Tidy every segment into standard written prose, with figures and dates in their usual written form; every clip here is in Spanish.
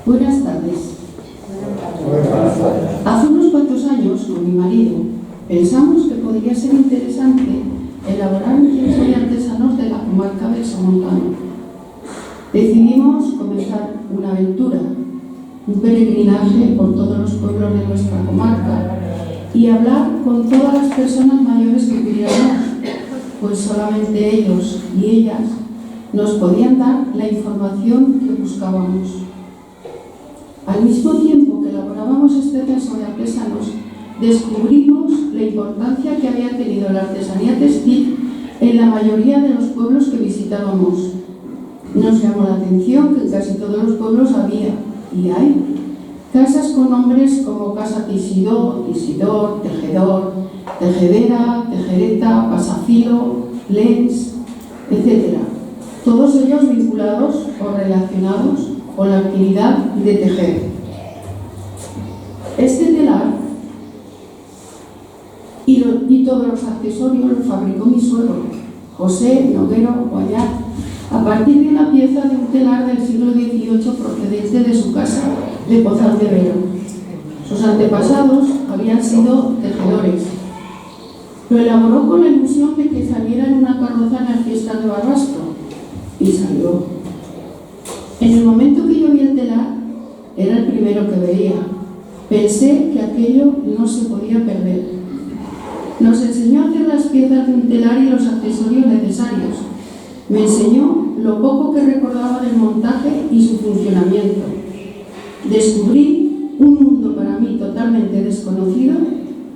Buenas tardes. Hace unos cuantos años, con mi marido, pensamos que podría ser interesante elaborar ingensos artesanos de la comarca del Somontano. Decidimos comenzar una aventura, un peregrinaje por todos los pueblos de nuestra comarca y hablar con todas las personas mayores que pudiéramos, pues solamente ellos y ellas nos podían dar la información que buscábamos. Al mismo tiempo que elaborábamos este censo de artesanos, descubrimos la importancia que había tenido la artesanía textil en la mayoría de los pueblos que visitábamos. Nos llamó la atención que en casi todos los pueblos había, y hay, casas con nombres como Casa Tisidor, Tisidor, Tejedor, Tejedera, Tejereta, Pasafilo, Lens, etc. Todos ellos vinculados o relacionados con la actividad de tejer. Este telar y todos los accesorios los fabricó mi suegro, José Noguero Guayar, a partir de una pieza de un telar del siglo XVIII procedente de su casa de Pozal de Vero. Sus antepasados habían sido tejedores. Lo elaboró con la ilusión de que saliera en una carroza en las fiestas de Barbastro, y salió. En el momento que yo vi el telar, era el primero que veía. Pensé que aquello no se podía perder. Nos enseñó a hacer las piezas de un telar y los accesorios necesarios. Me enseñó lo poco que recordaba del montaje y su funcionamiento. Descubrí un mundo para mí totalmente desconocido,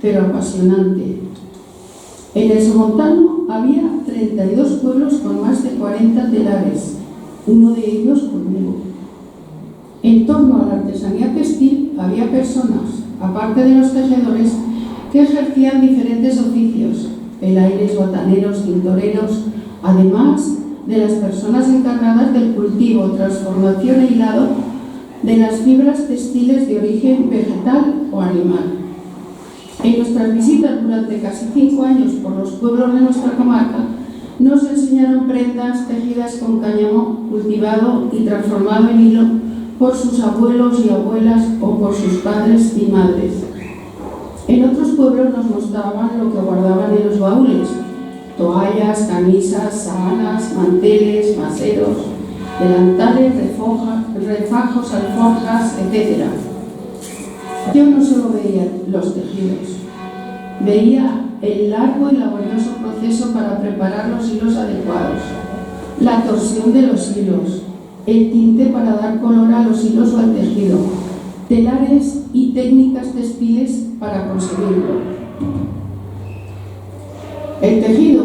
pero apasionante. En el Somontano había 32 pueblos con más de 40 telares, uno de ellos conmigo. En torno a la artesanía textil había personas, aparte de los tejedores, que ejercían diferentes oficios, pelaires, botaneros, tintoreros, además de las personas encargadas del cultivo, transformación e hilado de las fibras textiles de origen vegetal o animal. En nuestras visitas durante casi 5 años por los pueblos de nuestra comarca, nos enseñaron prendas tejidas con cáñamo cultivado y transformado en hilo por sus abuelos y abuelas o por sus padres y madres. En otros pueblos nos mostraban lo que guardaban en los baúles: toallas, camisas, sábanas, manteles, maseros, delantales, refajos, alforjas, etc. Yo no solo veía los tejidos, veía el largo y laborioso proceso para preparar los hilos adecuados, la torsión de los hilos, el tinte para dar color a los hilos o al tejido, telares y técnicas textiles para conseguirlo. El tejido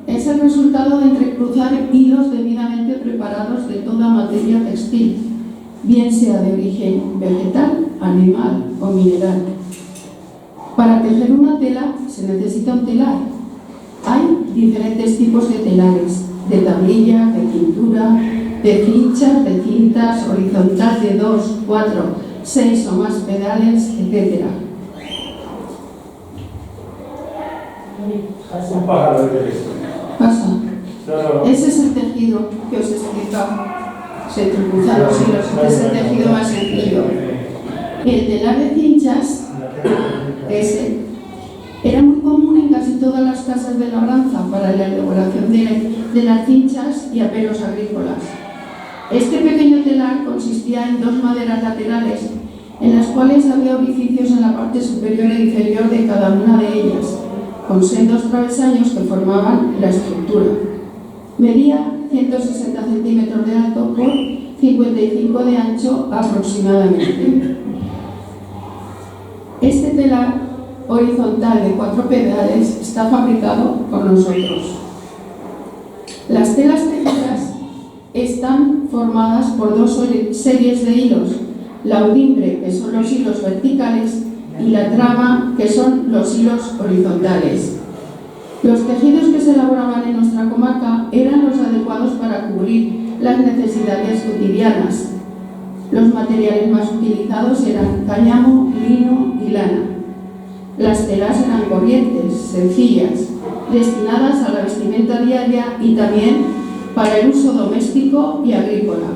es el resultado de entrecruzar hilos debidamente preparados de toda materia textil, bien sea de origen vegetal, animal o mineral. Para tejer una tela se necesita un telar. Hay diferentes tipos de telares: de tablilla, de cintura, de cinchas, de cintas, horizontal de 2, 4, 6 o más pedales, etc. Un pájaro de esto. Pasa. No. Ese es el tejido que os he explicado. Se entrecruzan los hilos. Este es el tejido más sencillo. El telar de cinchas, ese, era muy común en casi todas las casas de labranza para la elaboración de las cinchas y aperos agrícolas. Este pequeño telar consistía en 2 maderas laterales, en las cuales había orificios en la parte superior e inferior de cada una de ellas, con sendos travesaños que formaban la estructura. Medía 160 centímetros de alto por 55 de ancho aproximadamente. Este telar horizontal de 4 pedales está fabricado por nosotros. Las telas tejidas están formadas por 2 series de hilos: la audimbre, que son los hilos verticales, y la trama, que son los hilos horizontales. Los tejidos que se elaboraban en nuestra comarca eran los adecuados para cubrir las necesidades cotidianas. Los materiales más utilizados eran cáñamo, lino y lana. Las telas eran corrientes, sencillas, destinadas a la vestimenta diaria y también para el uso doméstico y agrícola.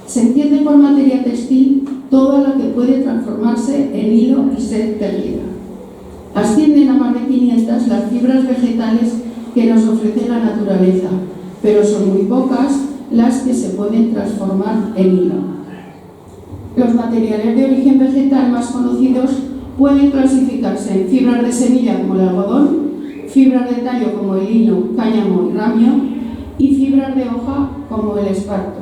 Se entiende por materia textil toda la que puede transformarse en hilo y ser tejida. Ascienden a más de 500 las fibras vegetales que nos ofrece la naturaleza, pero son muy pocas las que se pueden transformar en hilo. Los materiales de origen vegetal más conocidos pueden clasificarse en fibras de semilla como el algodón, fibras de tallo como el lino, cáñamo y ramio, y fibras de hoja como el esparto.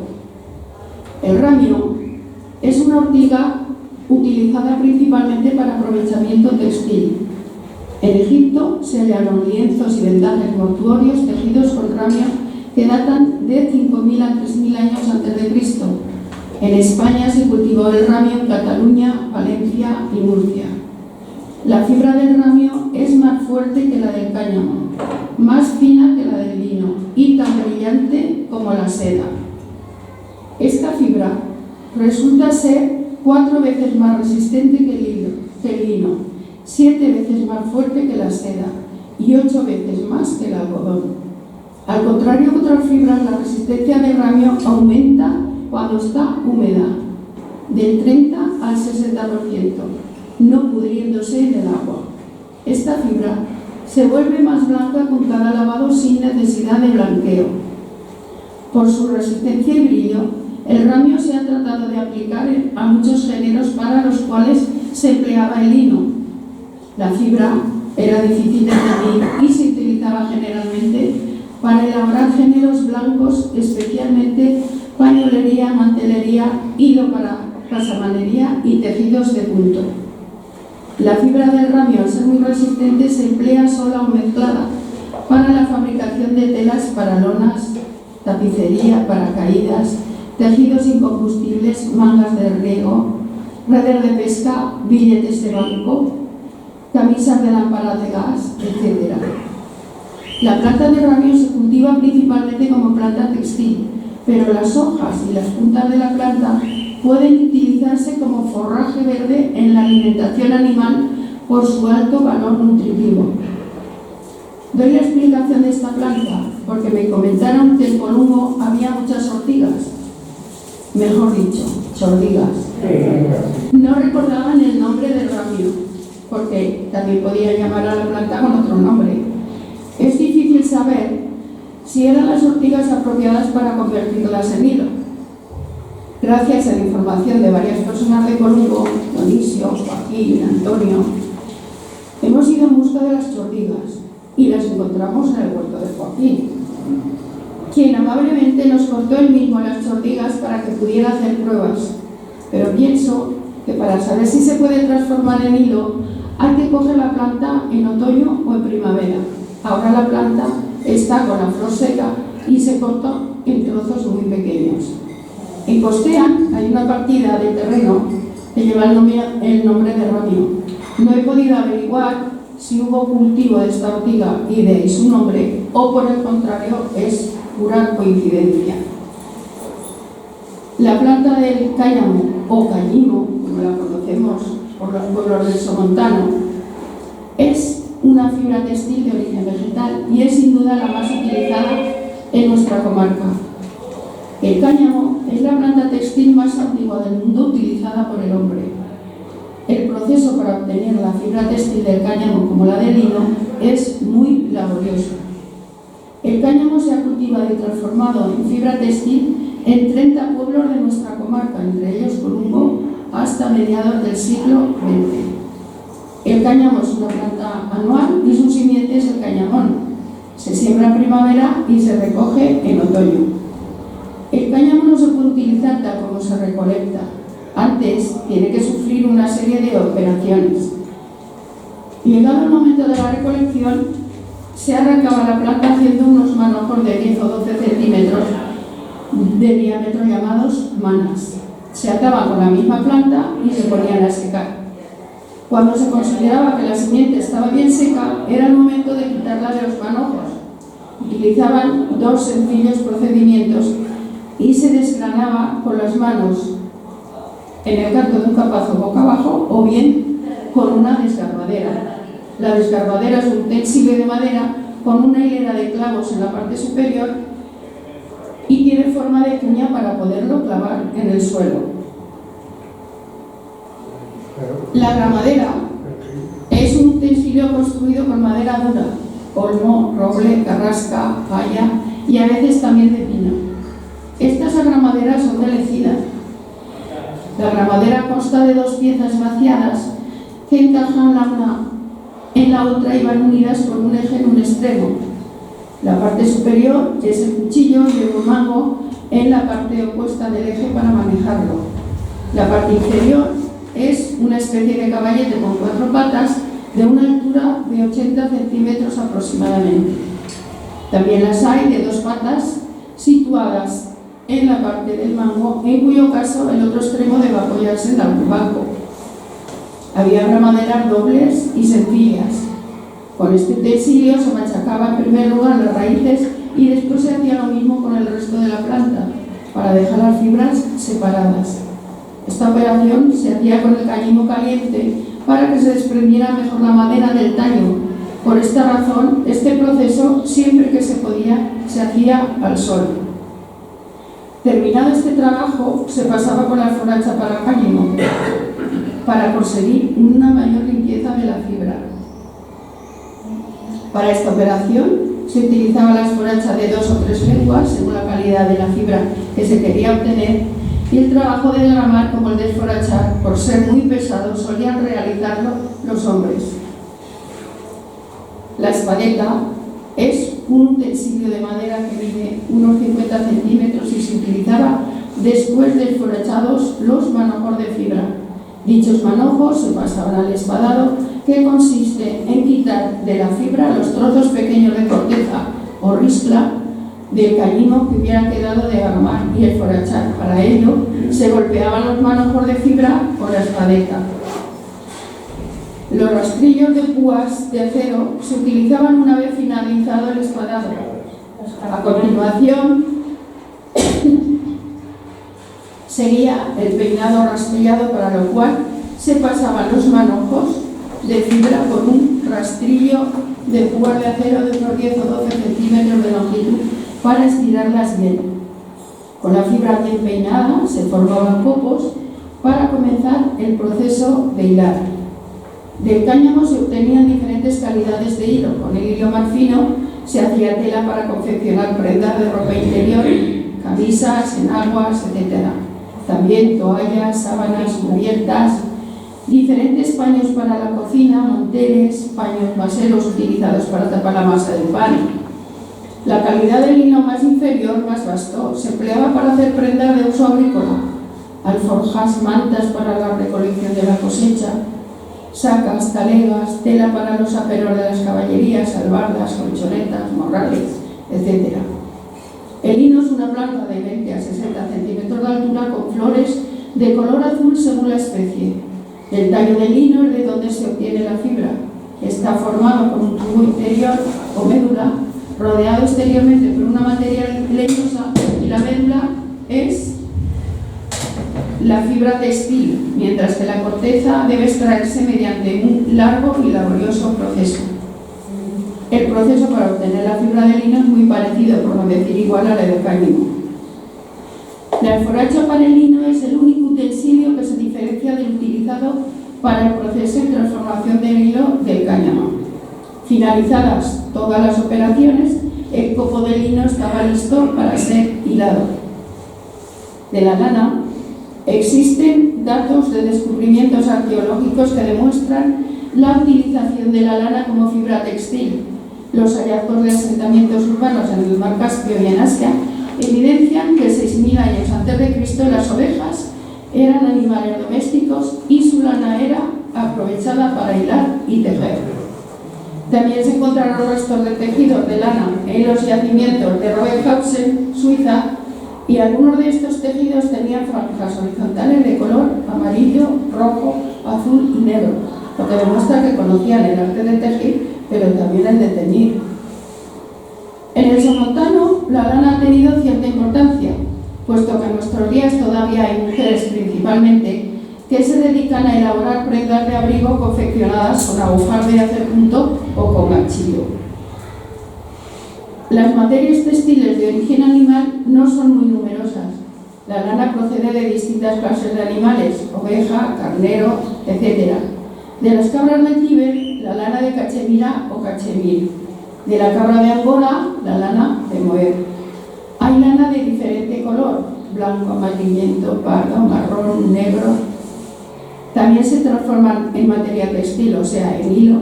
El ramio es una ortiga utilizada principalmente para aprovechamiento textil. En Egipto se hallaron lienzos y vendajes mortuorios tejidos con ramio que datan de 5.000 a 3.000 años antes de Cristo. En España se cultivó el ramio en Cataluña, Valencia y Murcia. La fibra del ramio es más fuerte que la del cáñamo, más fina que la del lino y tan brillante como la seda. Esta fibra resulta ser 4 veces más resistente que el lino, 7 veces más fuerte que la seda y 8 veces más que el algodón. Al contrario que otras fibras, la resistencia del ramio aumenta cuando está húmeda, del 30 al 60%, no pudriéndose en el agua. Esta fibra se vuelve más blanca con cada lavado sin necesidad de blanqueo. Por su resistencia y brillo, el ramio se ha tratado de aplicar a muchos géneros para los cuales se empleaba el lino. La fibra era difícil de teñir y se utilizaba generalmente para elaborar géneros blancos, especialmente pañolería, mantelería, hilo para pasamanería y tejidos de punto. La fibra del ramio, al ser muy resistente, se emplea sola o mezclada para la fabricación de telas para lonas, tapicería, paracaídas, tejidos incombustibles, mangas de riego, redes de pesca, billetes de banco, camisas de lámparas de gas, etc. La planta de ramio se cultiva principalmente como planta textil, pero las hojas y las puntas de la planta pueden utilizarse como forraje verde en la alimentación animal por su alto valor nutritivo. Doy la explicación de esta planta porque me comentaron que en Columbo había muchas ortigas, mejor dicho, chordigas. No recordaban el nombre del ramio, porque también podía llamar a la planta con otro nombre. Es difícil saber si eran las ortigas apropiadas para convertirlas en hilo. Gracias a la información de varias personas de Columbo, Dionisio, Joaquín, Antonio, hemos ido en busca de las chordigas y las encontramos en el huerto de Joaquín, quien amablemente nos cortó él mismo las chordigas para que pudiera hacer pruebas. Pero pienso que para saber si se puede transformar en hilo hay que coger la planta en otoño o en primavera. Ahora la planta está con la flor seca y se cortó en trozos muy pequeños. En Costea hay una partida de terreno que lleva el nombre de ramio. No he podido averiguar si hubo cultivo de esta ortiga y de ahí su nombre, o por el contrario es pura coincidencia. La planta del cáñamo o cañimo, como la conocemos por los pueblos del Somontano, es una fibra textil de origen vegetal y es sin duda la más utilizada en nuestra comarca. El cáñamo es la planta textil más antigua del mundo utilizada por el hombre. El proceso para obtener la fibra textil del cáñamo, como la del lino, es muy laborioso. El cáñamo se ha cultivado y transformado en fibra textil en 30 pueblos de nuestra comarca, entre ellos Columbo, hasta mediados del siglo XX. El cáñamo es una planta anual y su simiente es el cañamón. Se siembra en primavera y se recoge en otoño. El cáñamo no se puede utilizar tal como se recolecta. Antes tiene que sufrir una serie de operaciones. Llegado el momento de la recolección, se arrancaba la planta haciendo unos manojos de 10 o 12 centímetros de diámetro llamados manas. Se ataban con la misma planta y se ponían a secar. Cuando se consideraba que la simiente estaba bien seca, era el momento de quitarla de los manojos. Utilizaban 2 sencillos procedimientos y se desgranaba con las manos en el canto de un capazo boca abajo o bien con una desgarbadera. La desgarbadera es un utensilio de madera con una hilera de clavos en la parte superior y tiene forma de cuña para poderlo clavar en el suelo. La gramadera es un utensilio construido con madera dura, olmo, roble, carrasca, haya y a veces también de pino. Estas agramaderas son de lecida. La gramadera consta de dos piezas vaciadas que encajan la una en la otra y van unidas por un eje en un extremo. La parte superior, que es el cuchillo, lleva un mango en la parte opuesta del eje para manejarlo. La parte inferior es una especie de caballete con 4 patas de una altura de 80 centímetros aproximadamente. También las hay de 2 patas situadas en la parte del mango, en cuyo caso el otro extremo debe apoyarse en algún banco. Había gramaderas dobles y sencillas. Con este utensilio se machacaba en primer lugar las raíces y después se hacía lo mismo con el resto de la planta, para dejar las fibras separadas. Esta operación se hacía con el cáñamo caliente para que se desprendiera mejor la madera del tallo. Por esta razón, este proceso, siempre que se podía, se hacía al sol. Terminado este trabajo, se pasaba con la forracha para cáñamo, para conseguir una mayor limpieza de la fibra. Para esta operación se utilizaba la forracha de 2 o 3 lenguas, según la calidad de la fibra que se quería obtener, y el trabajo de gramar como el de esforachar, por ser muy pesado, solían realizarlo los hombres. La espadeta es un utensilio de madera que mide unos 50 centímetros y se utilizaba después de esforachados los manojos de fibra. Dichos manojos se pasaban al espadado, que consiste en quitar de la fibra los trozos pequeños de corteza o riscla del cáñamo que hubieran quedado de gramar y esforachar. Para ello se golpeaban los manojos de fibra con la espadeta. Los rastrillos de púas de acero se utilizaban una vez finalizado el espadado. A continuación seguía el peinado rastrillado, para lo cual se pasaban los manojos de fibra con un rastrillo de púas de acero de unos 10 o 12 centímetros de longitud para estirarlas bien. Con la fibra bien peinada se formaban copos para comenzar el proceso de hilar. Del cáñamo se obtenían diferentes calidades de hilo. Con el hilo más fino se hacía tela para confeccionar prendas de ropa interior, camisas, enaguas, etc. También toallas, sábanas, cubiertas, diferentes paños para la cocina, manteles, paños maseros utilizados para tapar la masa del pan. La calidad del lino más inferior, más vasto, se empleaba para hacer prendas de uso agrícola, alforjas, mantas para la recolección de la cosecha, sacas, talegas, tela para los aperos de las caballerías, albardas, colchonetas, morrales, etc. El lino es una planta de 20 a 60 centímetros de altura con flores de color azul según la especie. El tallo del lino es de donde se obtiene la fibra. Está formado por un tubo interior o médula, rodeado exteriormente por una materia leñosa, y la médula es la fibra textil, mientras que la corteza debe extraerse mediante un largo y laborioso proceso. El proceso para obtener la fibra de lino es muy parecido, por no decir igual, a la del cáñamo. La forracha para el lino es el único utensilio que se diferencia del utilizado para el proceso de transformación del hilo del cáñamo. Finalizadas todas las operaciones, el copo de lino estaba listo para ser hilado. De la lana existen datos de descubrimientos arqueológicos que demuestran la utilización de la lana como fibra textil. Los hallazgos de asentamientos urbanos en el mar Caspio y en Asia evidencian que 6.000 años antes de Cristo las ovejas eran animales domésticos y su lana era aprovechada para hilar y tejer. También se encontraron restos de tejidos de lana en los yacimientos de Robenhausen, Suiza, y algunos de estos tejidos tenían franjas horizontales de color amarillo, rojo, azul y negro, lo que demuestra que conocían el arte de tejer, pero también el de teñir. En el somontano, la lana ha tenido cierta importancia, puesto que en nuestros días todavía hay mujeres principalmente que se dedican a elaborar prendas de abrigo confeccionadas con agujar de hacer punto o con ganchillo. Las materias textiles de origen animal no son muy numerosas. La lana procede de distintas clases de animales, oveja, carnero, etc. De las cabras de Tíber, la lana de cachemira o cachemir. De la cabra de Angora, la lana de Moher. Hay lana de diferente color, blanco, amarillento, pardo, marrón, negro. También se transforman en materia textil, o sea, en hilo,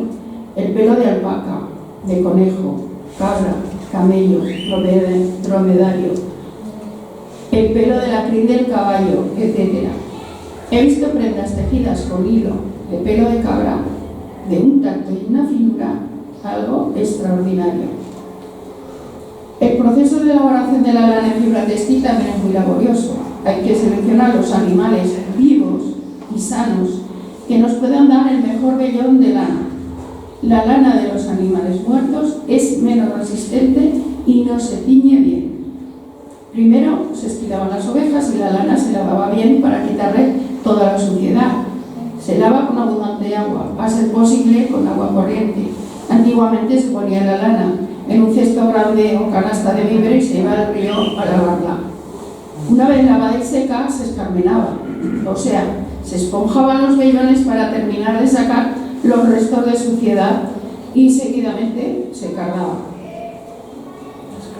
el pelo de alpaca, de conejo, cabra, camello, dromedario, el pelo de la crin del caballo, etc. He visto prendas tejidas con hilo de pelo de cabra, de un tacto y una finura, algo extraordinario. El proceso de elaboración de la lana en fibra textil también es muy laborioso. Hay que seleccionar los animales vivos y sanos que nos puedan dar el mejor vellón de lana. La lana de los animales muertos es menos resistente y no se tiñe bien. Primero se estilaban las ovejas y la lana se lavaba bien para quitarle toda la suciedad. Se lava con abundante agua, a ser posible con agua corriente. Antiguamente se ponía la lana en un cesto grande o canasta de víveres y se iba al río a lavarla. Una vez lavada y seca se escarmenaba, o sea, se esponjaban los vellones para terminar de sacar los restos de suciedad y seguidamente se cardaba.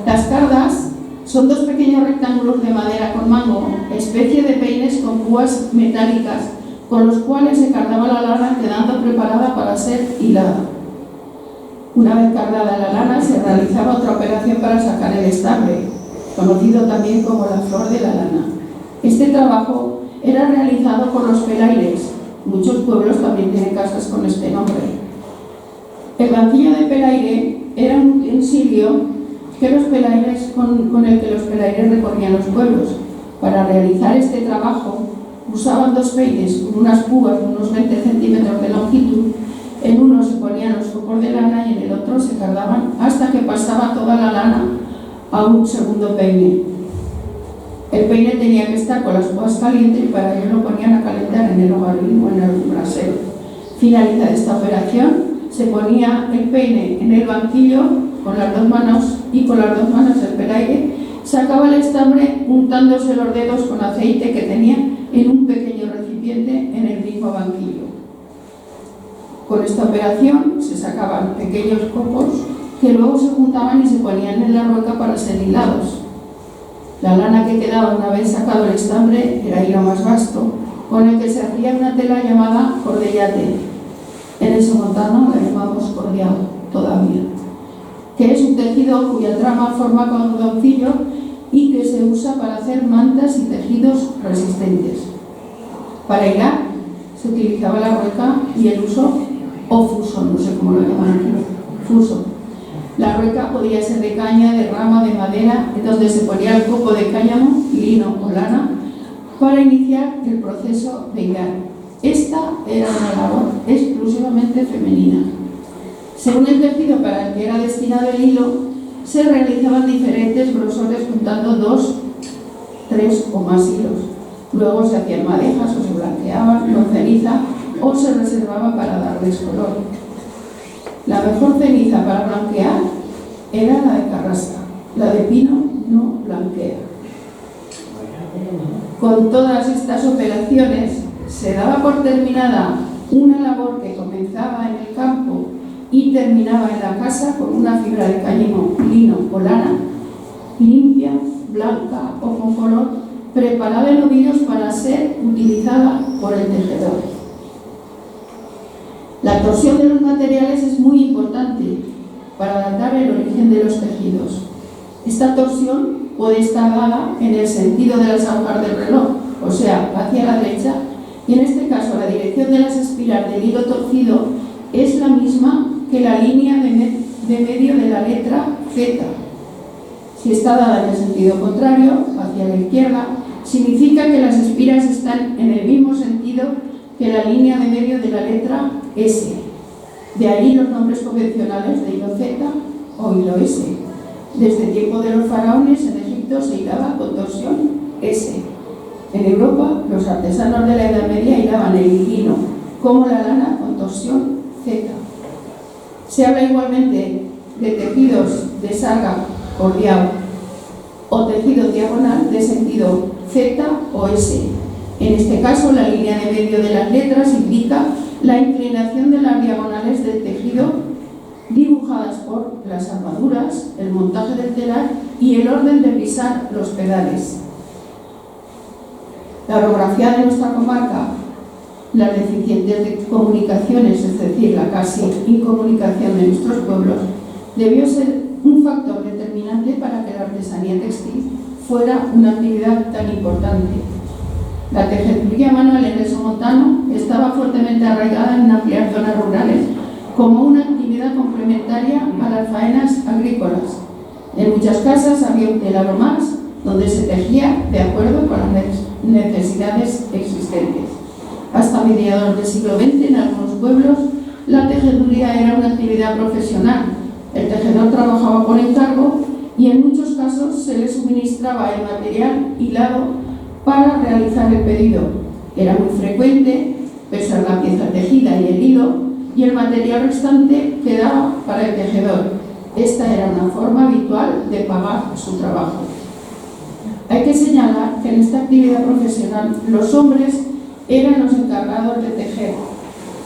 Las cardas son dos pequeños rectángulos de madera con mango, especie de peines con púas metálicas, con los cuales se cardaba la lana quedando preparada para ser hilada. Una vez cardada la lana se realizaba otra operación para sacar el estambre, conocido también como la flor de la lana. Este trabajo era realizado por los pelaires. Muchos pueblos también tienen casas con este nombre. El banquillo de pelaire era un utensilio con el que los pelaires recorrían los pueblos. Para realizar este trabajo usaban dos peines con unas púas de unos 20 centímetros de longitud. En uno se ponían los focos de lana y en el otro se cardaban hasta que pasaba toda la lana a un segundo peine. El peine tenía que estar con las púas calientes y para ello lo ponían a calentar en el hogarín o en el brasero. Finalizada esta operación, se ponía el peine en el banquillo con las dos manos y con las dos manos el pelaire sacaba el estambre untándose los dedos con aceite que tenía en un pequeño recipiente en el mismo banquillo. Con esta operación se sacaban pequeños copos que luego se juntaban y se ponían en la rueca para ser hilados. La lana que quedaba una vez sacado el estambre era hilo más vasto, con el que se hacía una tela llamada cordellate. En el somontano la llamamos cordial todavía, que es un tejido cuya trama forma cordoncillo y que se usa para hacer mantas y tejidos resistentes. Para hilar se utilizaba la rueca y el uso o fuso, no sé cómo lo llaman aquí, fuso. La rueca podía ser de caña, de rama, de madera, donde se ponía el copo de cáñamo, lino o lana, para iniciar el proceso de hilar. Esta era una labor exclusivamente femenina. Según el tejido para el que era destinado el hilo, se realizaban diferentes grosores juntando 2, 3 o más hilos. Luego se hacían madejas o se blanqueaban con ceniza o se reservaban para darles color. La mejor ceniza para blanquear era la de carrasca, la de pino no blanquea. Con todas estas operaciones se daba por terminada una labor que comenzaba en el campo y terminaba en la casa con una fibra de cáñamo, lino o lana, limpia, blanca o con color, preparada en ovillos para ser utilizada por el tejedor. La torsión de los materiales es muy importante para datar el origen de los tejidos. Esta torsión puede estar dada en el sentido de las agujas del reloj, o sea, hacia la derecha, y en este caso la dirección de las espiras del hilo torcido es la misma que la línea de medio de la letra Z. Si está dada en el sentido contrario, hacia la izquierda, significa que las espiras están en el mismo sentido que la línea de medio de la letra S. De ahí los nombres convencionales de hilo Z o hilo S. Desde el tiempo de los faraones en Egipto se hilaba con torsión S. En Europa, los artesanos de la Edad Media hilaban como la lana con torsión Z. Se habla igualmente de tejidos de sarga cordial o tejido diagonal de sentido Z o S. En este caso, la línea de medio de las letras indica la inclinación de las diagonales del tejido dibujadas por las armaduras, el montaje del telar y el orden de pisar los pedales. La orografía de nuestra comarca, las deficientes de comunicaciones, es decir, la casi incomunicación de nuestros pueblos, debió ser un factor determinante para que la artesanía textil fuera una actividad tan importante. La tejeduría manual en el somontano estaba fuertemente arraigada en amplias zonas rurales como una actividad complementaria a las faenas agrícolas. En muchas casas había un telar o más donde se tejía de acuerdo con las necesidades existentes. Hasta mediados del siglo XX, en algunos pueblos, la tejeduría era una actividad profesional. El tejedor trabajaba por encargo y en muchos casos se le suministraba el material hilado para realizar el pedido. Era muy frecuente pesar la pieza tejida y el hilo, y el material restante quedaba para el tejedor. Esta era una forma habitual de pagar su trabajo. Hay que señalar que en esta actividad profesional los hombres eran los encargados de tejer.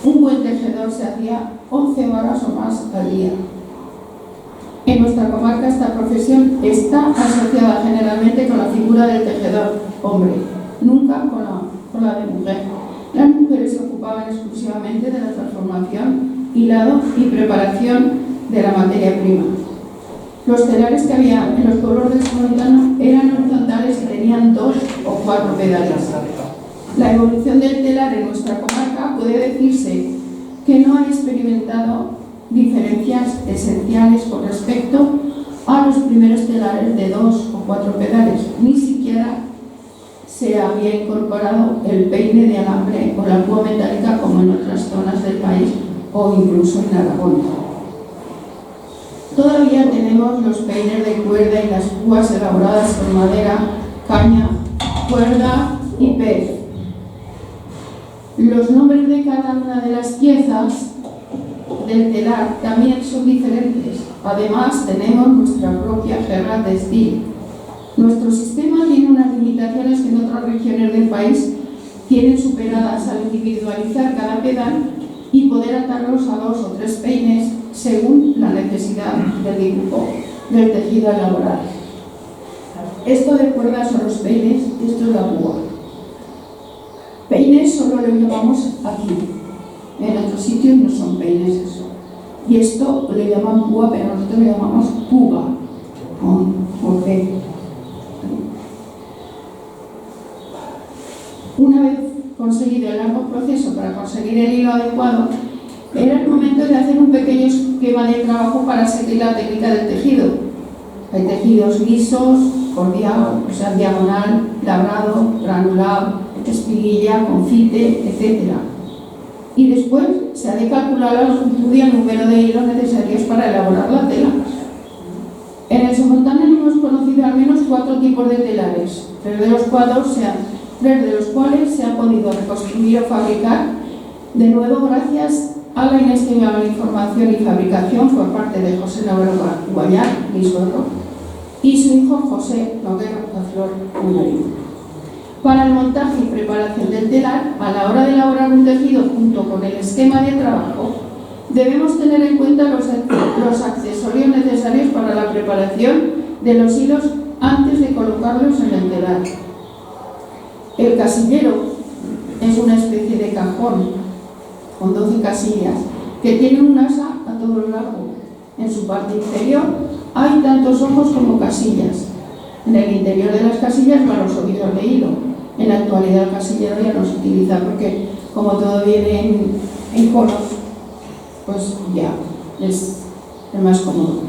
Un buen tejedor se hacía 11 horas o más al día. En nuestra comarca esta profesión está asociada generalmente con la figura del tejedor hombre, nunca con la de mujer. Las mujeres se ocupaban exclusivamente de la transformación, hilado y preparación de la materia prima. Los telares que había en los pueblos del somontano eran horizontales y tenían 2 o 4 pedales. La evolución del telar en nuestra comarca puede decirse que no ha experimentado diferencias esenciales con respecto a los primeros telares de 2 o 4 pedales. Ni siquiera se había incorporado el peine de alambre o la púa metálica como en otras zonas del país o incluso en Aragón. Todavía tenemos los peines de cuerda y las púas elaboradas con madera, caña, cuerda y pez. Los nombres de cada una de las piezas del telar también son diferentes. Además, tenemos nuestra propia jerga textil. Nuestro sistema tiene unas limitaciones que en otras regiones del país tienen superadas al individualizar cada pedal y poder atarlos a 2 o 3 peines según la necesidad del dibujo del tejido elaborado. Esto de cuerdas son los peines, esto es la púa. Peines solo lo llamamos aquí. En otros sitios no son peines eso. Y esto le llaman púa, pero nosotros le llamamos puga, con P. Una vez conseguido el largo proceso para conseguir el hilo adecuado, era el momento de hacer un pequeño esquema de trabajo para seguir la técnica del tejido. Hay tejidos lisos, cordial, o sea, diagonal, labrado, granulado, espiguilla, confite, etc. Y después se ha de calcular la longitud y el número de hilos necesarios para elaborar la tela. En el somontano hemos conocido al menos 4 tipos de telares, 3 de los cuales se han podido reconstruir o fabricar de nuevo gracias a la inestimable información y fabricación por parte de José Noguero Guayar, mi suegro, y su hijo José Noguero Flor Muñoz. Para el montaje y preparación del telar, a la hora de elaborar un tejido junto con el esquema de trabajo, debemos tener en cuenta los accesorios necesarios para la preparación de los hilos antes de colocarlos en el telar. El casillero es una especie de cajón con 12 casillas que tiene un asa a todo lo largo. En su parte inferior hay tantos ojos como casillas. En el interior de las casillas van los ovillos de hilo. En la actualidad el casillero ya no se utiliza porque como todo viene en conos, pues ya es más cómodo.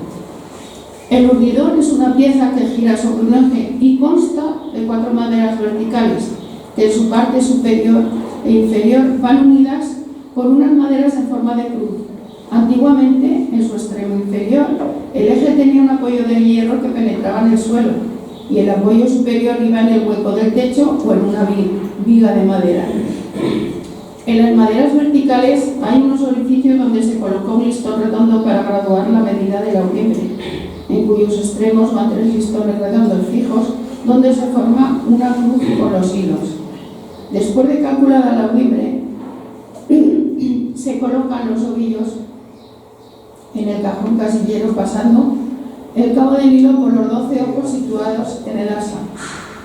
El urdidor es una pieza que gira sobre un eje y consta de 4 maderas verticales que en su parte superior e inferior van unidas por unas maderas en forma de cruz. Antiguamente, en su extremo inferior, el eje tenía un apoyo de hierro que penetraba en el suelo y el apoyo superior iba en el hueco del techo o en una viga de madera. En las maderas verticales hay unos orificios donde se colocó un listón redondo para graduar la medida de la auriembre, en cuyos extremos van 3 listones redondos fijos, donde se forma una cruz con los hilos. Después de calculada la auriembre, se colocan los ovillos en el cajón casillero pasando el cabo del hilo por los 12 ojos situados en el asa.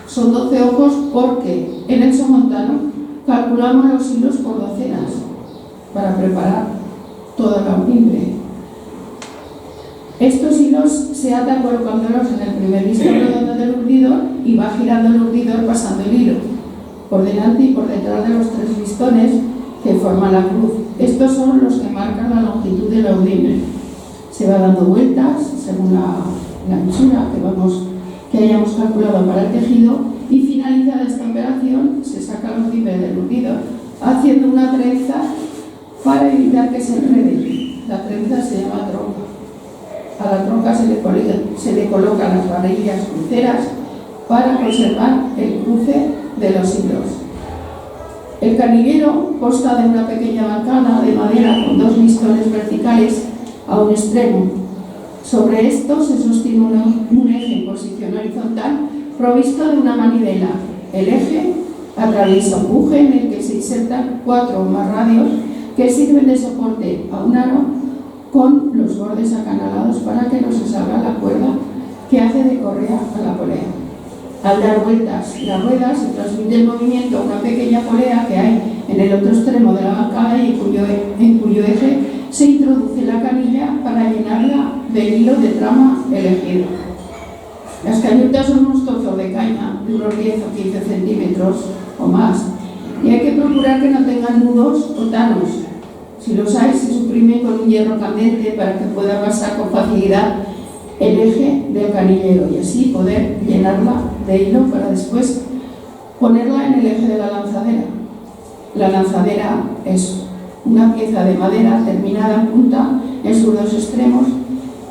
Son 12 ojos porque en el somontano calculamos los hilos por docenas para preparar toda la auriembre. Estos hilos se atan colocándolos en el primer listón redondo del urdidor y va girando el urdidor pasando el hilo por delante y por detrás de los 3 listones que forman la cruz. Estos son los que marcan la longitud de la auriembre. Se va dando vueltas según la anchura que hayamos calculado para el tejido, y finalizada esta operación se saca la auriembre del urdidor haciendo una trenza para evitar que se enrede. La trenza se llama tronca. A la tronca se le colocan las varillas cruceras para conservar el cruce de los hilos. El canillero consta de una pequeña bancada de madera con 2 listones verticales a un extremo. Sobre esto se sostiene un eje en posición horizontal provisto de una manivela. El eje atraviesa un buje en el que se insertan 4 o más radios que sirven de soporte a un aro con los bordes acanalados para que no se salga la cuerda que hace de correa a la polea. Al dar vueltas la rueda se transmite el movimiento a una pequeña polea que hay en el otro extremo de la bancada y en cuyo eje se introduce la canilla para llenarla del hilo de trama elegido. Las cañutas son unos trozos de caña de unos 10 o 15 centímetros o más, y hay que procurar que no tengan nudos o tanos. Si los hay, se suprimen con un hierro candente para que pueda pasar con facilidad el eje del canillero y así poder llenarla de hilo para después ponerla en el eje de la lanzadera. La lanzadera es una pieza de madera terminada en punta en sus 2 extremos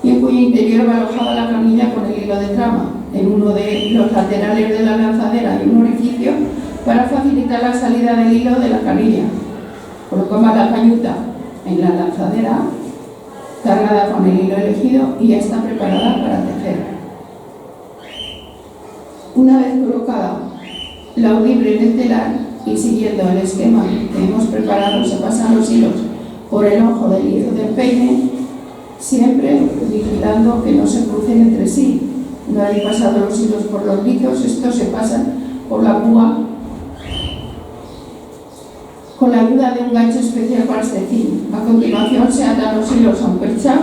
y en cuyo interior va alojada la canilla con el hilo de trama. En uno de los laterales de la lanzadera hay un orificio para facilitar la salida del hilo de la canilla. Colocamos la cañuta en la lanzadera cargada con el hilo elegido y ya está preparada para tejer. Una vez colocada la auriembre en el telar y siguiendo el esquema que hemos preparado, se pasan los hilos por el ojo del lizo del peine, siempre vigilando que no se crucen entre sí. Una vez pasados los hilos por los lizos, estos se pasan por la púa con la ayuda de un gancho especial para este fin. A continuación se atan los hilos a un perchal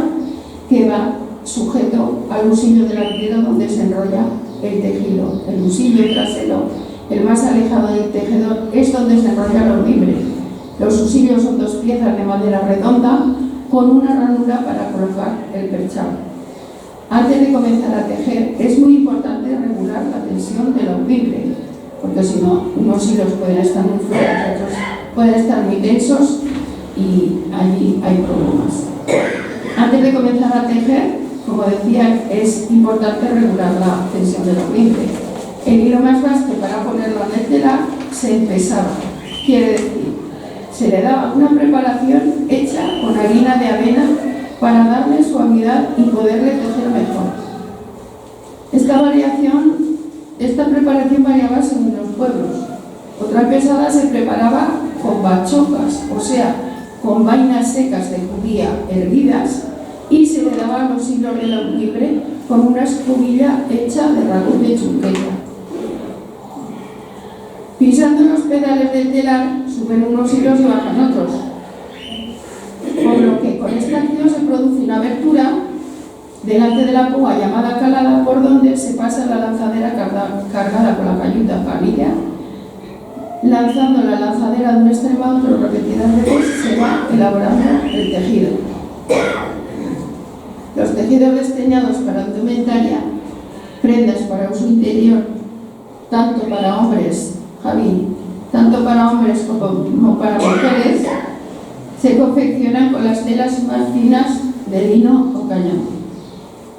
que va sujeto al husillo delantero donde se enrolla el tejido. El husillo trasero, el más alejado del tejedor, es donde se enrolla la auriembre. Los husillos son 2 piezas de madera redonda con una ranura para colocar el perchal. Antes de comenzar a tejer es muy importante regular la tensión de la auriembre, porque si no, unos hilos pueden estar muy fuertes, otros pueden estar muy tensos y allí hay problemas. Antes de comenzar a tejer, como decía, es importante regular la tensión de la auriembre. El hilo más vasto para ponerlo en el telar se empesaba, quiere decir, se le daba una preparación hecha con harina de avena para darle suavidad y poderle tejer mejor. Esta preparación variaba según los pueblos. Otra pesada se preparaba con bachocas, o sea, con vainas secas de judía hervidas, y se le daban los hilos de la auriembre con una escobilla hecha de raíz de chunqueta. Pisando los pedales del telar suben unos hilos y bajan otros, por lo que con esta acción se produce una abertura delante de la púa llamada calada, por donde se pasa la lanzadera cargada con la cañuta canilla. Lanzando la lanzadera de un extremo a otro repetidas veces se va elaborando el tejido. Los tejidos desteñados para indumentaria, prendas para uso interior, tanto para hombres, tanto para hombres como para mujeres, se confeccionan con las telas más finas de lino o cañón.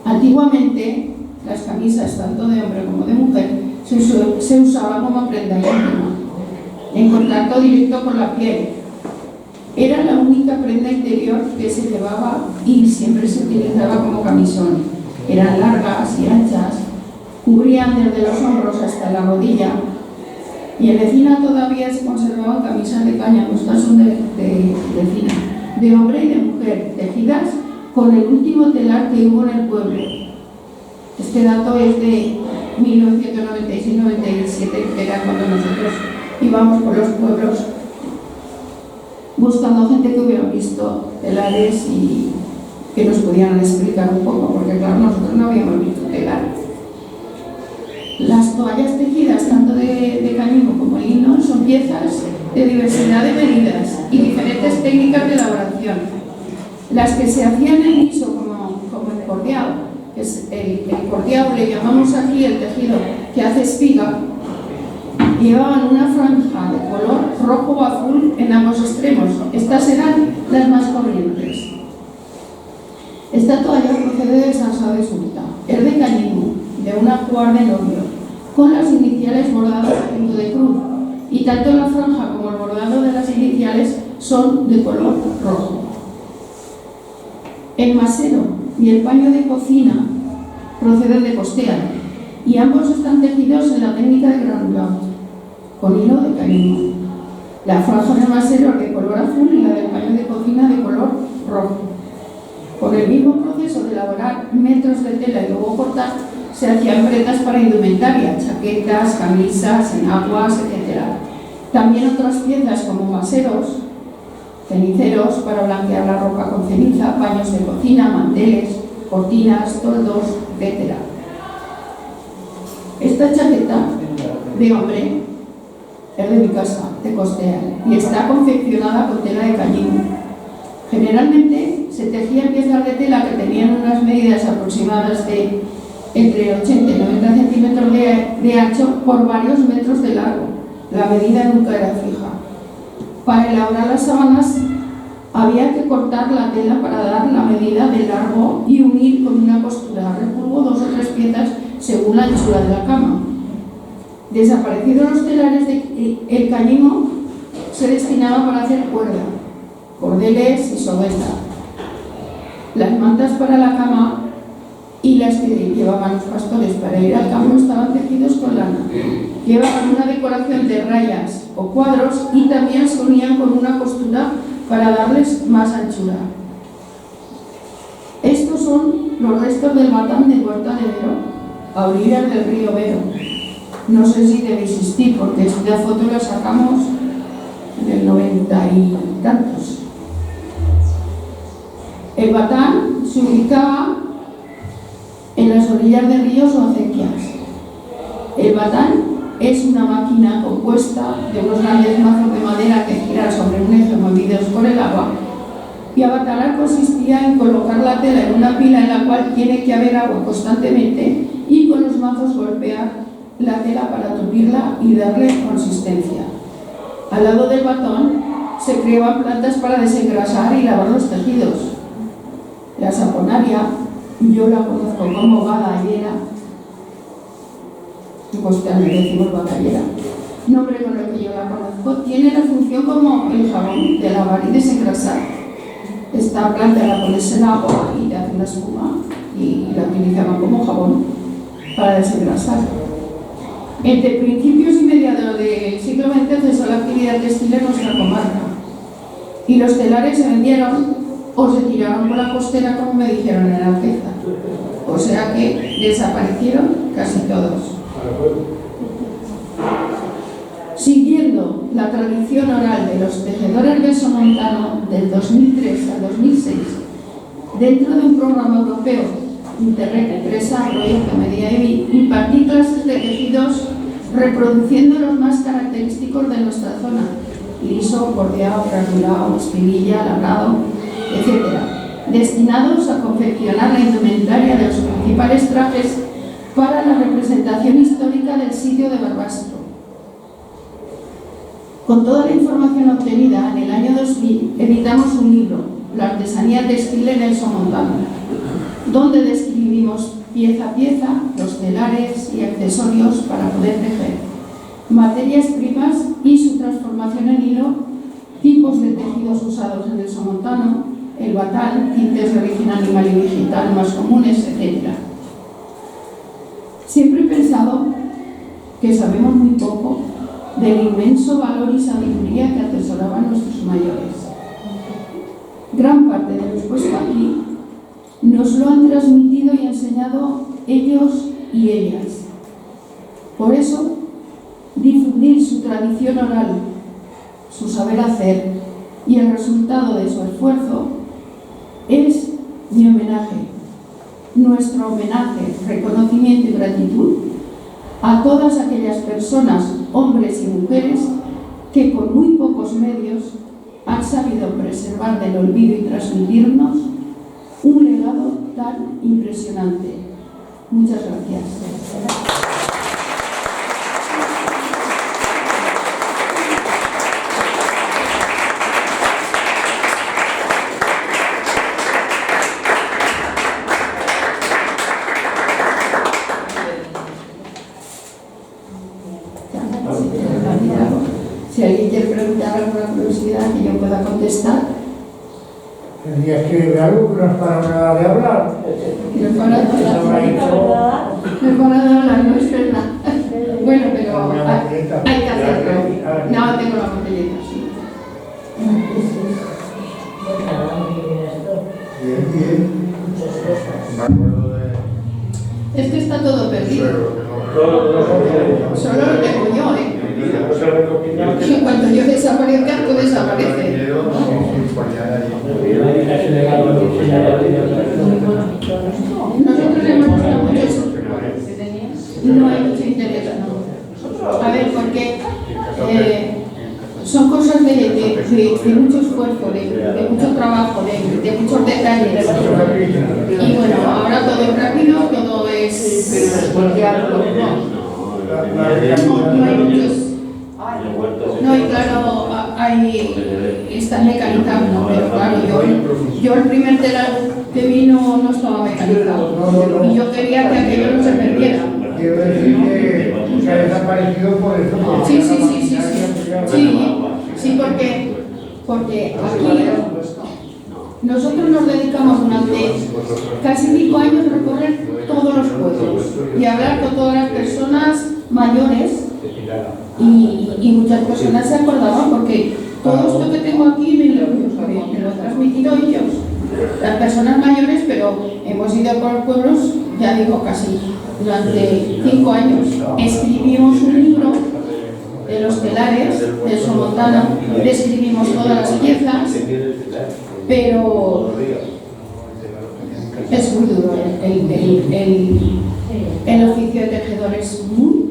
Antiguamente, las camisas, tanto de hombre como de mujer, se usaban como prenda íntima, en contacto directo con la piel, Era la única prenda interior que se llevaba y siempre se utilizaba como camisón. Eran largas y anchas, cubrían desde los hombros hasta la rodilla, y en Lecina todavía se conservaban camisas de cáñamo, estas son de Lecina, de hombre y de mujer, tejidas con el último telar que hubo en el pueblo. Este dato es de 1996-97, que era cuando nosotros íbamos por los pueblos buscando gente que hubiera visto telares y que nos pudieran explicar un poco, porque claro, nosotros no habíamos visto telar. Las toallas tejidas, tanto de cáñamo como de lino, son piezas de diversidad de medidas y diferentes técnicas de elaboración. Las que se hacían en liso, como el cordeado, que es el cordeado, le llamamos aquí el tejido que hace espiga, llevaban una franja de color rojo o azul en ambos extremos. Estas eran las más corrientes. Esta toalla procede de Sansá de Sulta, es de cáñamo, de un ajuar de novio, con las iniciales bordadas a punto de cruz, y tanto la franja como el bordado de las iniciales son de color rojo. El masero y el paño de cocina proceden de costea, y ambos están tejidos en la técnica de granulado, con hilo de cáñamo. La franja del masero es de color azul y la del paño de cocina de color rojo. Por el mismo proceso de elaborar metros de tela y luego cortar, se hacían prendas para indumentaria, chaquetas, camisas, enaguas, etc. También otras piezas como maseros, ceniceros para blanquear la ropa con ceniza, paños de cocina, manteles, cortinas, toldos, etc. Esta chaqueta de hombre es de mi casa, de Costea, y está confeccionada con tela de cáñamo. Generalmente se tejían piezas de tela que tenían unas medidas aproximadas de entre 80 y 90 centímetros de ancho por varios metros de largo. La medida nunca era fija. Para elaborar las sábanas había que cortar la tela para dar la medida de largo y unir con una costura. Recurvo 2 o 3 piezas según la anchura de la cama. Desaparecidos los telares, el cáñamo se destinaba para hacer cuerda, cordeles y soventa. Las mantas para la cama y las que llevaban los pastores para ir al campo estaban tejidos con lana. Llevaban una decoración de rayas o cuadros y también se unían con una costura para darles más anchura. Estos son los restos del batán de Huerta de Vero, a orillas del río Vero. No sé si debe existir, porque esta foto la sacamos en el 90 y tantos. El batán se ubicaba en las orillas de ríos o acequias. El batán es una máquina compuesta de unos grandes mazos de madera que giran sobre un eje movidos por el agua, y abatanar consistía en colocar la tela en una pila en la cual tiene que haber agua constantemente y con los mazos golpear la tela para turbirla y darle consistencia. Al lado del batón se creaban plantas para desengrasar y lavar los tejidos. La saponaria, yo la conozco como batallera, en Costea le decimos batallera, nombre con el que yo la conozco, tiene la función como el jabón de lavar y desengrasar. Esta planta la pones en agua y le hace una espuma y la utilizaban como jabón para desengrasar. Entre principios y mediados del siglo XX cesó la actividad textil en nuestra comarca y los telares se vendieron o se tiraron por la costera, como me dijeron en Algeza. O sea que desaparecieron casi todos. Siguiendo la tradición oral de los tejedores de Somontano del 2003 al 2006, dentro de un programa europeo Interreg 3 Proyecto Mediaevi, impartí clases de tejidos reproduciendo los más característicos de nuestra zona: liso, bordeado, granulado, espinilla, labrado, etc., destinados a confeccionar la indumentaria de los principales trajes para la representación histórica del sitio de Barbastro. Con toda la información obtenida, en el año 2000 editamos un libro, La artesanía textil en el Somontano, donde describimos pieza a pieza los telares y accesorios para poder tejer, materias primas y su transformación en hilo, tipos de tejido códigos usados en el somontano, el batán, tintes de origen animal y vegetal más comunes, etc. Siempre he pensado que sabemos muy poco del inmenso valor y sabiduría que atesoraban nuestros mayores. Gran parte de lo expuesto aquí nos lo han transmitido y enseñado ellos y ellas. Por eso, difundir su tradición oral, su saber hacer y el resultado de su esfuerzo es mi homenaje, nuestro homenaje, reconocimiento y gratitud a todas aquellas personas, hombres y mujeres, que con muy pocos medios han sabido preservar del olvido y transmitirnos un legado tan impresionante. Muchas gracias. Si alguien quiere preguntar alguna curiosidad que yo pueda contestar. Tendrías que ver algo que no es para nada de hablar. No es para nada. No es para nada, no es verdad. Bueno, pero hay que hacerlo. No, tengo la botellita, sí. Bien. Me acuerdo de... Es que está todo perdido. Solo lo tengo yo, ¿eh? Y en cuanto yo desaparezca, tú desapareces. Nosotros hemos notado mucho eso. No hay mucho interés, no. A ver, porque son cosas de mucho esfuerzo, de mucho trabajo, de muchos detalles. Y bueno, ahora todo es rápido, todo es... No hay muchos... No, y claro, están mecanizados, pero claro, yo el primer telar que vino no estaba mecanizado. Y yo quería que aquello no se perdiera. Quiero decir que se ha desaparecido por eso. Sí, porque aquí nosotros nos dedicamos durante casi 5 años a recorrer todos los pueblos y hablar con todas las personas mayores. Y muchas personas se acordaban porque todo esto que tengo aquí me lo han transmitido ellos, las personas mayores, pero hemos ido por los pueblos, ya digo, casi durante 5 años. Escribimos un libro de los telares del somontano, describimos todas las piezas, pero es muy duro, el oficio de tejedor es muy duro.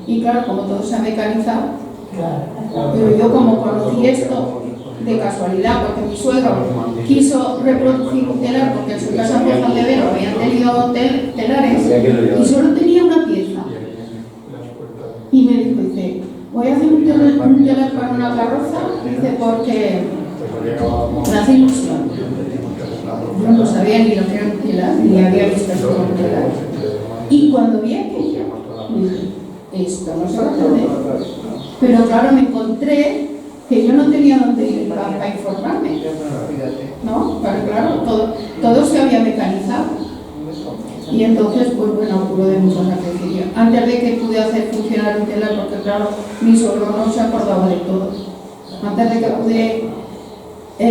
Y claro, como todo se ha mecanizado, pero yo como conocí esto de casualidad, porque mi suegro quiso reproducir un telar, porque en su casa en Pozal de Vero habían tenido telares y solo tenía una pieza. Y me dijo, dice, voy a hacer un telar para una carroza, dice, porque me hace ilusión. Yo no sabía ni lo que era un telar, ni había visto esto como un telar. Y cuando vi aquello, dije, esto no se va a hacer. Pero claro, me encontré que yo no tenía dónde ir para informarme, ¿no? Pero claro, todo se había mecanizado. Y entonces, pues bueno, ocurrió de muchos sacrificios. Antes de que pude hacer funcionar un telar, porque claro, mi suegro no se acordaba de todo. Antes de que pude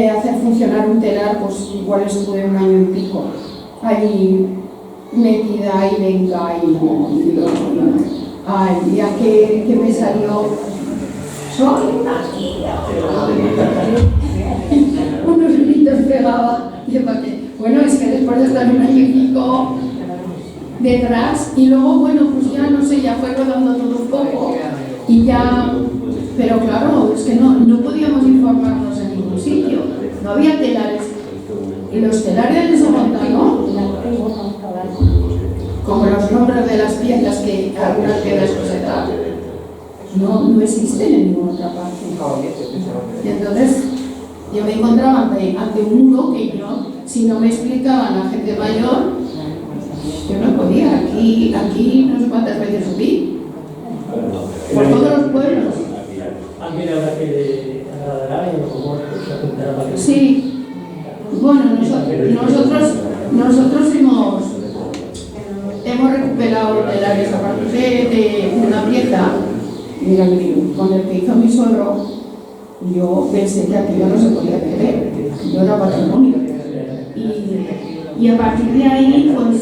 hacer funcionar un telar, pues igual estuve 1 año y pico ahí metida y venga y no. Al día que me salió, soy una tía. Unos gritos pegaba. Bueno, es que después de estar 1 año y pico detrás, y luego, bueno, pues ya no sé, ya fue rodando todo un poco, y ya, pero claro, es que no podíamos informarnos en ningún sitio, no había telares, y los telares de somontano, como los nombres de las piezas que algunas piezas no existen en ninguna otra parte. Y entonces yo me encontraba ante un muro que yo, si no me explicaban a gente mayor, yo no podía. Aquí no sé cuántas veces subí por todos los pueblos. Mira, ahora que agradará, Sí, bueno, nosotros hemos recuperado telares a partir de una pieza, mira, con el que hizo mi suegro. Yo pensé que aquello no se podía perder, yo era patrimonio. Y a partir de ahí, pues,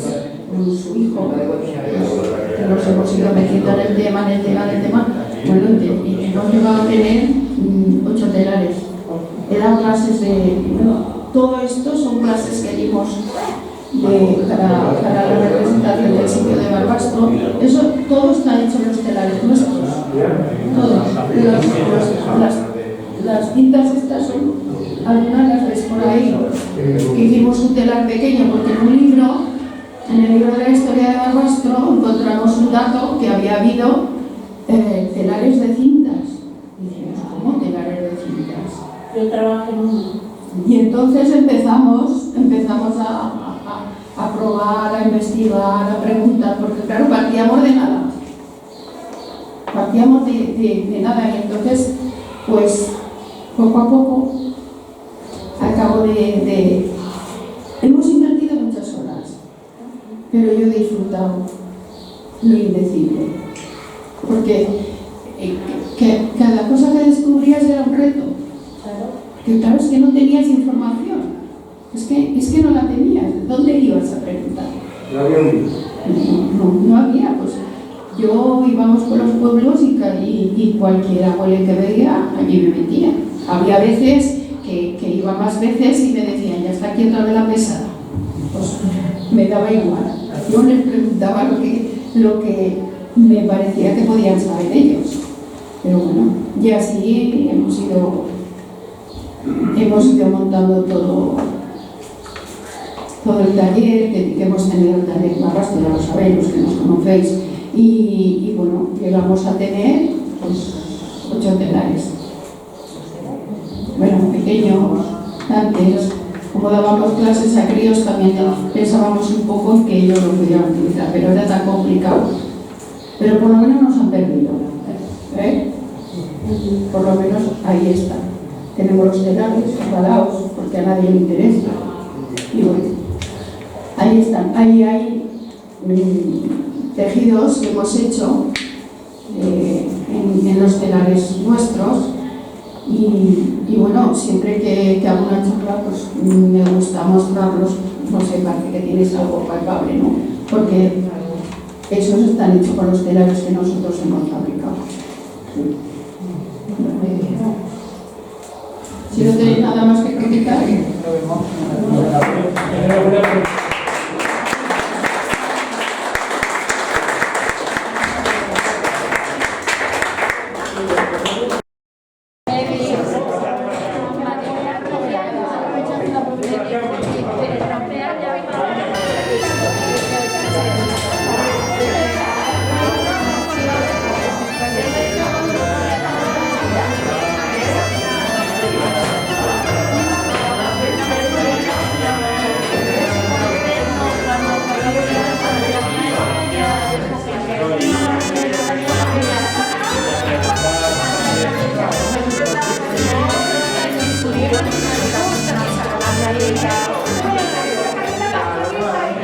con su hijo, que nos hemos ido metiendo en el tema, bueno, hemos llegado a tener 8 telares. Eran clases todo esto son clases que dimos para la representación del sitio de Barbastro. Eso todo está hecho en los telares nuestros. Todo. Las cintas estas son, algunas las ves por ahí, que hicimos un telar pequeño, porque en el libro de la historia de Barbastro encontramos un dato que había habido telares de cintas. Y dijimos, ¿cómo telares de cintas? Yo trabajo en uno. Y entonces empezamos a probar, a investigar, a preguntar, porque claro, partíamos de nada. Partíamos de nada, y entonces, pues, poco a poco, al cabo hemos invertido muchas horas, pero yo he disfrutado lo indecible, porque cada cosa que descubrías era un reto. Que claro, es que no tenías información, es que no la tenías. ¿Dónde ibas a preguntar? No había un libro. No había, pues yo íbamos por los pueblos y cualquier abuelo que veía, allí me metía. Había veces que iba más veces y me decían, ya está aquí otra vez la pesada. Pues me daba igual. Yo les preguntaba lo que me parecía que podían saber ellos. Pero bueno, y así hemos ido montando todo el taller, que hemos tenido el taller Barbastro, ya lo sabéis, los que nos conocéis, y bueno, llegamos a tener pues 8 telares. Bueno, pequeños, antes, como dábamos clases a críos, también pensábamos un poco en que ellos lo pudieran utilizar, pero era tan complicado. Pero por lo menos nos han perdido, por lo menos ahí está. Tenemos los telares embalados porque a nadie le interesa. Y bueno, ahí están. Ahí hay tejidos que hemos hecho en los telares nuestros. Y bueno, siempre que hago una charla, pues me gusta mostrarlos. No sé, parece que tienes algo palpable, ¿no? Porque esos están hechos con los telares que nosotros hemos fabricado. Si no tenéis nada más que criticar, Gracias.